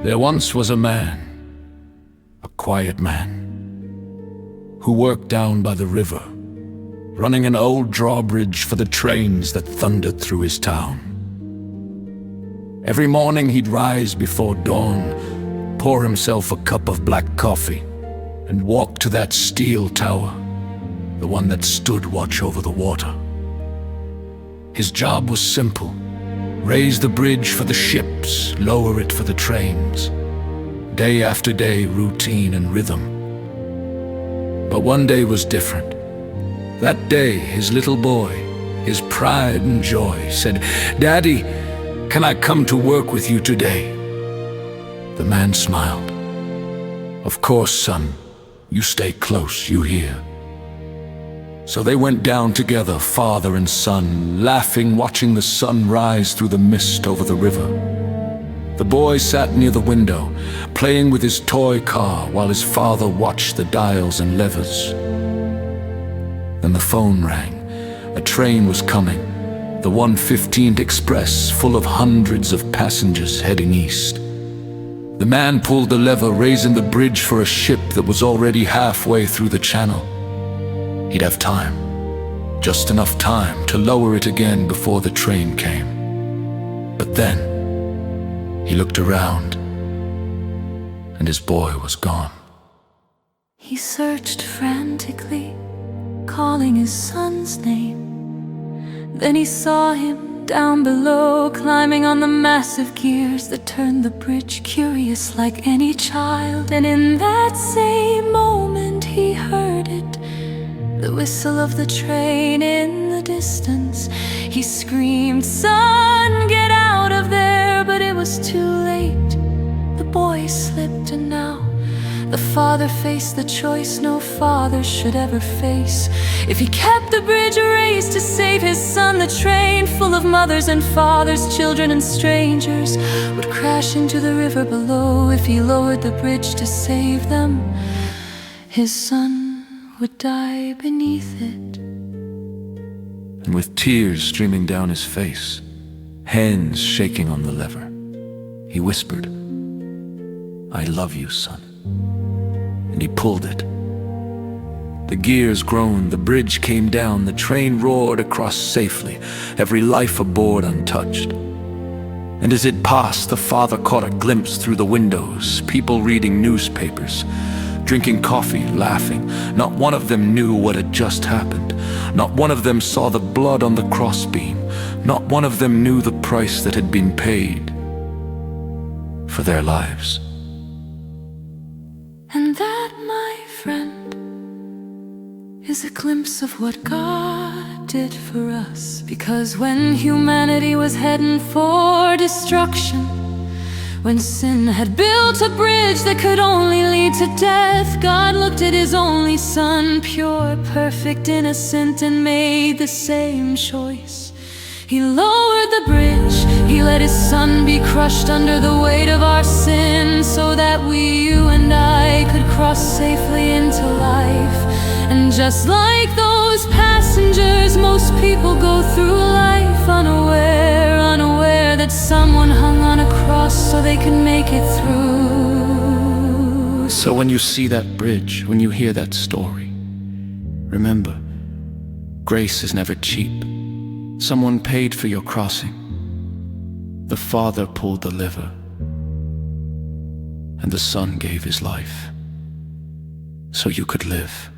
There once was a man, a quiet man, who worked down by the river, running an old drawbridge for the trains that thundered through his town. Every morning he'd rise before dawn, pour himself a cup of black coffee, and walk to that steel tower, the one that stood watch over the water. His job was simple: raise the bridge for the ships, lower it for the trains. Day after day, routine and rhythm. But one day was different. That day, his little boy, his pride and joy, said, "Daddy, can I come to work with you today?" The man smiled. "Of course, son. You stay close, you hear." So they went down together, father and son, laughing, watching the sun rise through the mist over the river. The boy sat near the window, playing with his toy car while his father watched the dials and levers. Then the phone rang. A train was coming, the 1:15 Express, full of hundreds of passengers heading east. The man pulled the lever, raising the bridge for a ship that was already halfway through the channel. He'd have time, just enough time to lower it again before the train came. But then, he looked around, and his boy was gone. He searched frantically, calling his son's name. Then he saw him down below, climbing on the massive gears that turned the bridge, curious like any child. And in that same moment he heard it, the whistle of the train in the distance. He screamed, "Son, get out of there!" But it was too late. The boy slipped, and now the father faced the choice no father should ever face. If he kept the bridge raised to save his son, the train full of mothers and fathers, children and strangers, would crash into the river below. If he lowered the bridge to save them, his son would die beneath it. And with tears streaming down his face, hands shaking on the lever, he whispered, "I love you, son." And he pulled it. The gears groaned, the bridge came down, the train roared across safely, every life aboard untouched. And as it passed, the father caught a glimpse through the windows, people reading newspapers, drinking coffee, laughing. Not one of them knew what had just happened. Not one of them saw the blood on the crossbeam. Not one of them knew the price that had been paid for their lives. And that, my friend, is a glimpse of what God did for us. Because when humanity was heading for destruction, when sin had built a bridge that could only lead to death, God looked at his only son, pure, perfect, innocent, and made the same choice. He lowered the bridge, he let his son be crushed under the weight of our sin, so that we, you and I, could cross safely into life. And just like those passengers, most people go through life unaware that someone hung on a cross so they could make it through. So when you see that bridge, when you hear that story, remember, grace is never cheap. Someone paid for your crossing. The father pulled the lever, and the son gave his life so you could live.